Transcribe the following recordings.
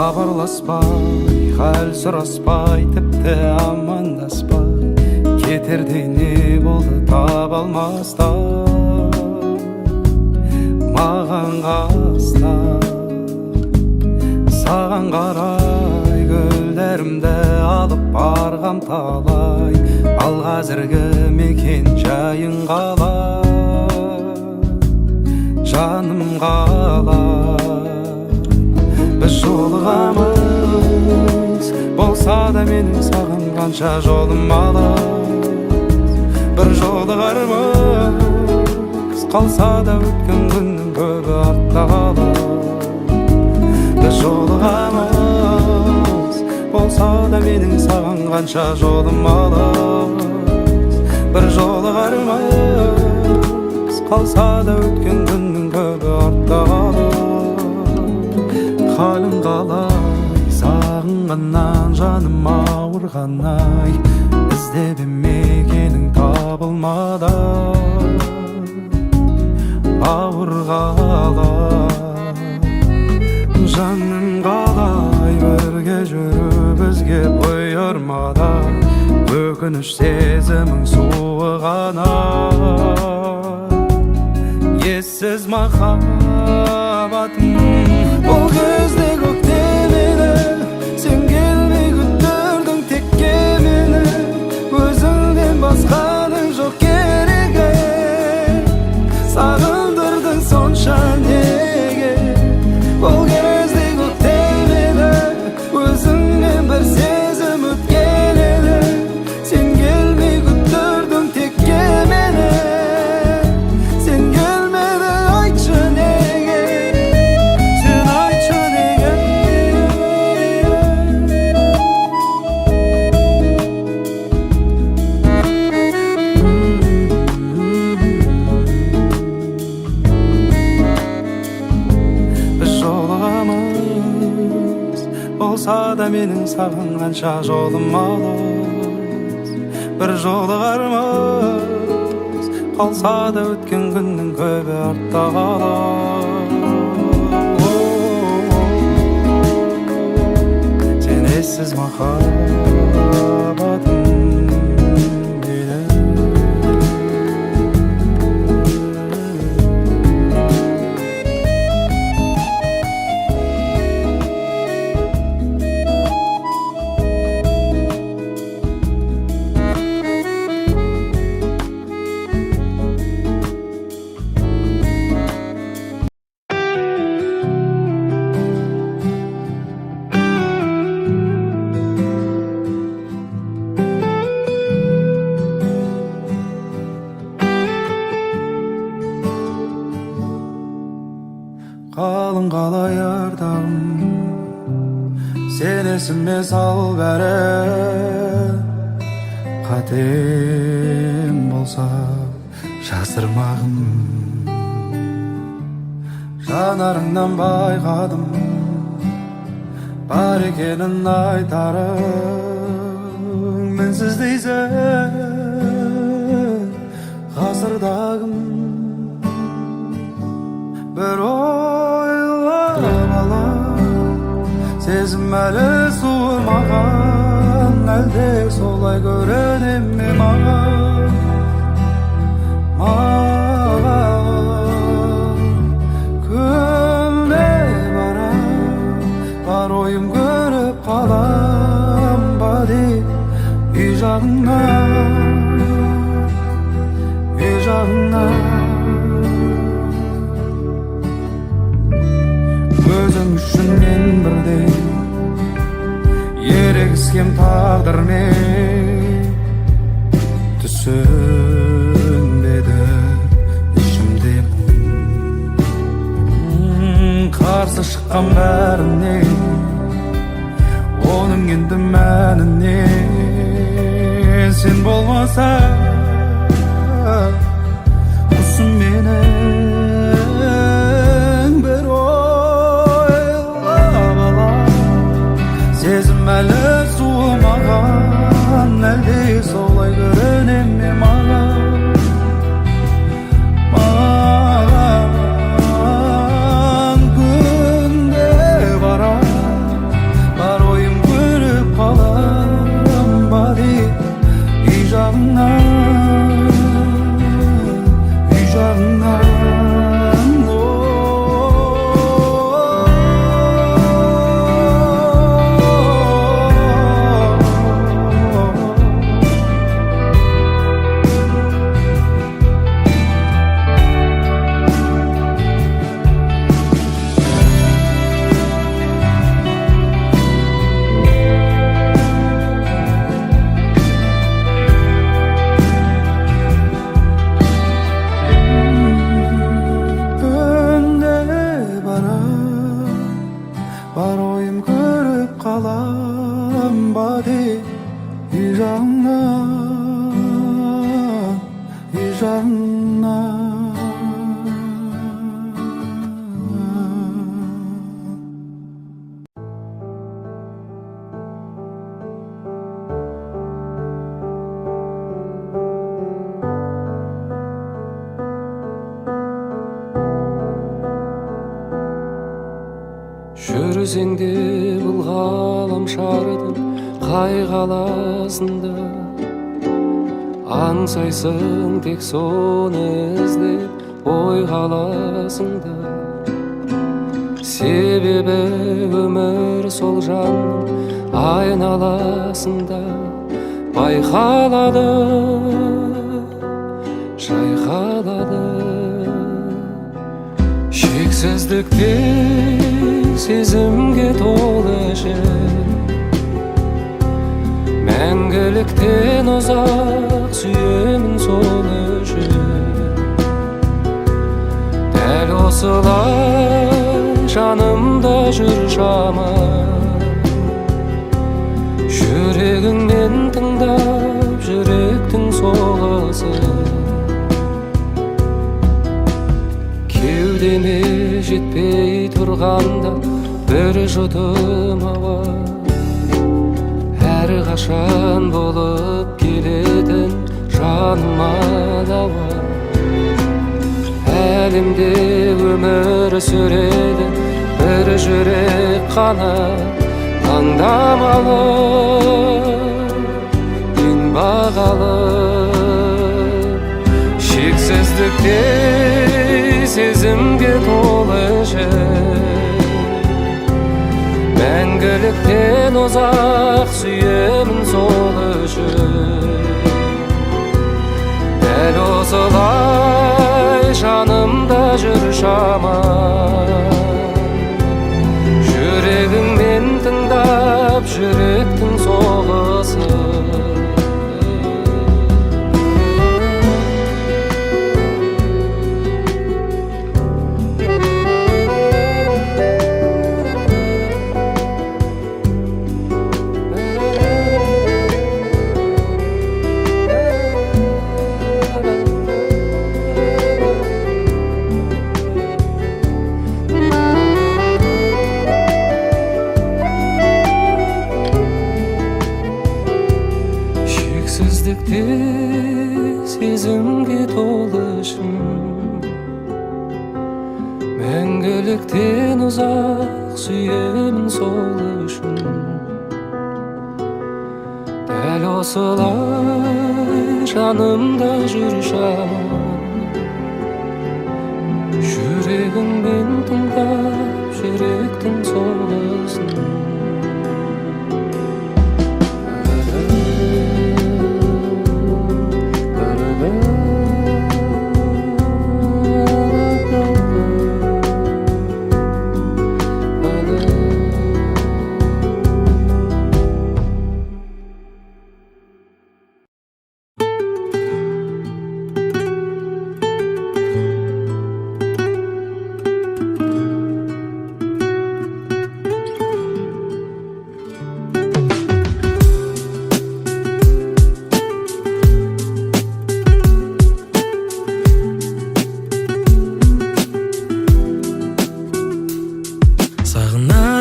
хабарласпай, хәл сұраспай, тіпті амандаспай, кетерде не болды таба алмастан маған қастан. Саған қарай гүлдерімді алып барғам талай, ал қазіргі мекен жайың қалай, жаным қалай. Біз жолығамыз, болса да менің саған қанша жолым алыс. Бір жолығармыз, қалса да өткен күннің көбі артта қалар. Біз жолығамыз, болса да менің саған қанша жолым алыс. Бір жолығармыз, қалса да өткен күннің көбі артта қалар. Халің қалай, сағынғаннан жаным ауырғандай, іздеп мекенің табылмады, ауыр қалай. Жаным қалай, бірге жүру бізге бұйырмады, өкініш сезімің суығана. Ессіз махаббатым, бұл кезде көктемені, сен келмей күттірдің текке мені. Өзіңнен басқаның жоқ керегі, сағындырдың сонша неге. Бұл кезде көктемені, өзіңнен бір сезім өткен еді. Сен келмей күттірдің текке мені, сен келмеді, айтшы неге, сен айтшы неге. Біз жолығамыз, болса да менің саған қанша жолым алыс. Бір жолығармыз, қалса да өткен күннің көбі артта қалар. Сен ессіз махаббатым мені. Қалың қалай ардағым, сен есіме сал бәрі. Қатем болса жасырмағым, жанарыңнан байқадым, бар екенін айтарым. Мінсіз дейсің ғасырдағым, бір ойлап алам, сезім әлі суымаған, әлде солай көріне ме маған. Күлме барам, бар ойым көріп қалам ба деп үй жағыңнан, үй жағыңнан. Өзің үшін мен бірдей ерегіскен тағдырмен, түсінбеді ішімде мұң. Қарсы шыққан бәріне, оның енді мәніне. Сен болмаса құсым менің, бір ойлап алам, сезім әлі суымаған, жүрсеңде бұл ғаламшардың қай қаласында, аңсайсың тек соны іздеп ой қаласыңда. Себебі өмір сол жанның айналасында байқалады, жайқалады. Шексіздікте сезімге толы ішім, мәңгіліктен ұзақ сүйемін сол үшін. Дәл осылай жанымда жүр жаман, жүрегіңнен тыңдап жүректің соғысын. Кеудеме жетпей тұрғанда бір жұтым ауа, әрқашан болып келетін жаныма дауа. Әлемде өмір сүреді бір жүрек қана, таңдамалы, ең бағалы. Шексіздікте сезімге толы ішім, мәңгіліктен ұзақ сүйемін сол үшін. Дәл осылай жанымда жүр жаман, жүрегіңмен тыңдап жүректің соғысын. Шексіздікте сезімге толы ішім, мәңгіліктен ұзақ сүйемін сол үшін. Дәл осылай жанымда жүр жаман, жүрегіңмен тыңдап жүректің соғысын.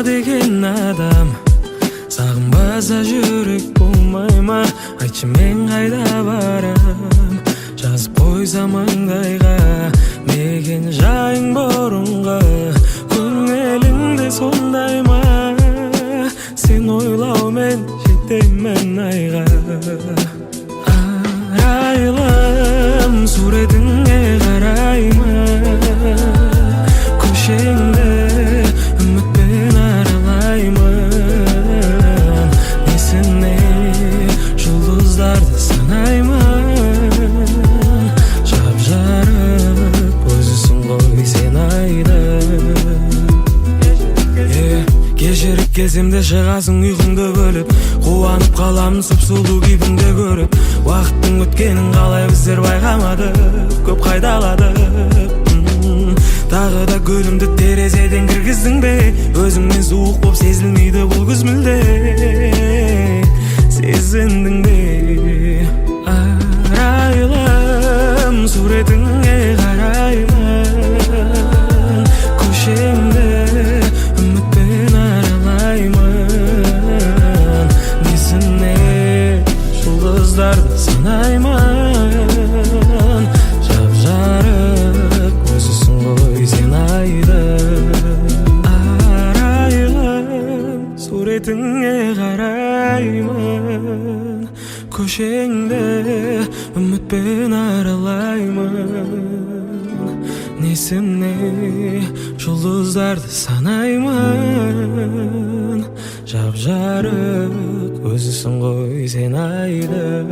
Деген адам сағынбаса жүрек болмай ма? Айтшы мен қайда барам, жазып қойса маңдайға мекен жайың бұрынғы. Көңіліңде сондай ма? Сен ойлаумен жетемін айға. Арайлым суретіңе қараймын, көшеңді үмітпен аралаймын. Несіне жұлдыздарды санаймын, жап-жарық көзісің ғой сен айдың. Кешіріп келсем де шығасың ұйқыңды бөліп, қуанып қаламын сұп-сұлу кейпіңді көріп. Уақыттың өткенін қалай біздер байқамадық, көп қайдаладық. Тағы да гүлімді терезеден кіргіздің бе? Өзіңнен суық боп сезілмейді бұл күз мүлде. Сезіндің бе? Арайлым суретіңе қараймын, көшемді үмітпен аралаймын. Несіне жұлдыздарды санаймын, жап-жарық көзісің ғой сен айдың. Арайлым несіне жұлдыздарды санаймын. Жап-жарық өзісің ғой сен айдың.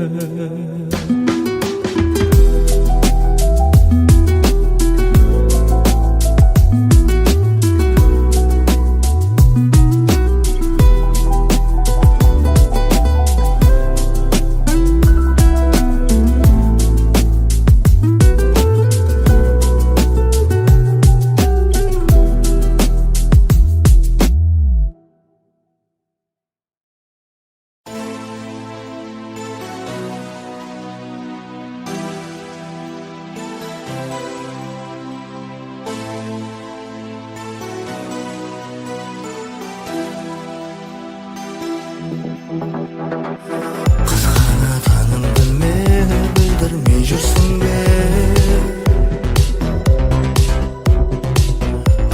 Қызғанатыныңды мені білдірмей жүрсің бе?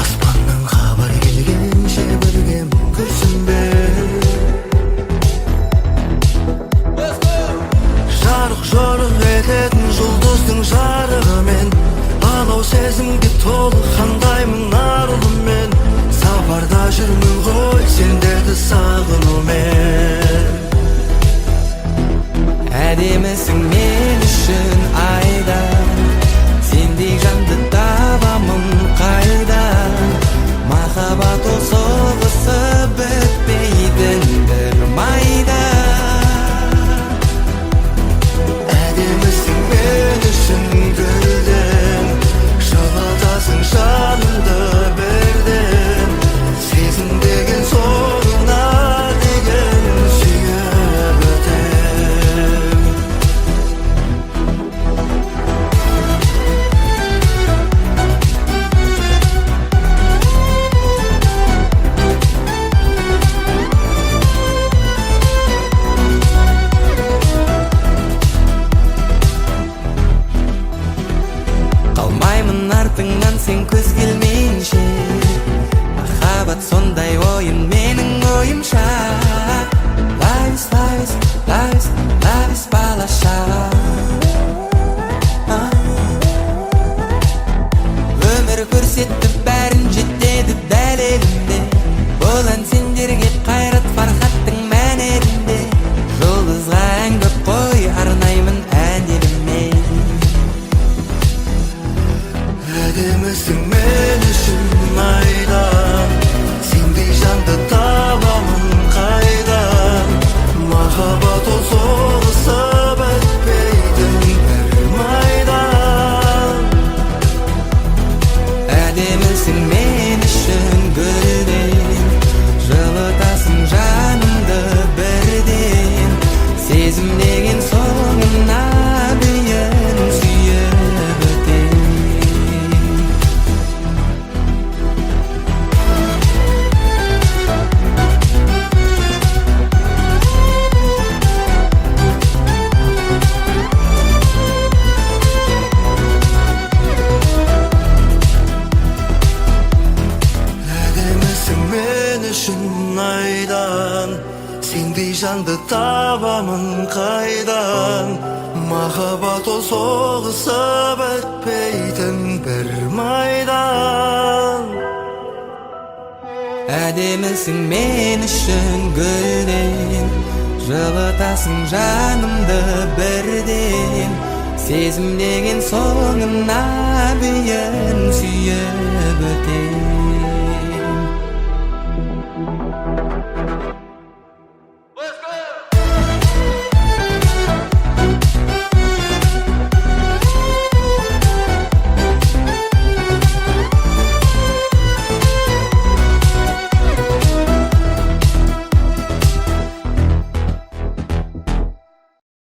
Аспаннан хабар келгенше бірге мүңкірсің бе? Жарық-жорық ететін жұлдыздың жарығымен алау сезімге толы қандаймын арылыммен. Сапарда жүрмін ғой сендерді сағынумен. Әдемісің мен үшін айда, сендей жанды табамын қайда. Махаббат ол соғысып бітпейтін бір майда. Әдемісің мен үшін гүлден, жылытасың жанымды бірден. Сезім деген соңына деген сүйіп өтем. Қалмаймын артыңнан сен көз келмейінше. Махаббат сондай ойын менің ойымша. Лайс, лайс, лайс, лайс балаша. Өмір көрсетті бәрін жетеді дәлелінде. Бұл ән сендерге қайрат фархаттың мәнерінде. Жұлдызға ән көп қой арнаймын ән еліме. Әдемісің мен үшін айдан, сендей жанды табамын қайдан. Махаббат ол соғысып өтпейтін бір майдан. Әдемісің мен үшін гүлден, жылытасың жанымды бірден. Сезім деген соңына дейін сүйіп өтем. Әдемісің мен үшін айдан, сендей жанды табамын қайдан. Махаббат ол соғысып өтпейтін бір майдан. Әдемісің мен үшін гүлден, жылытасың жанымды бірден. Сезім деген соңына дейін сүйіп өтем.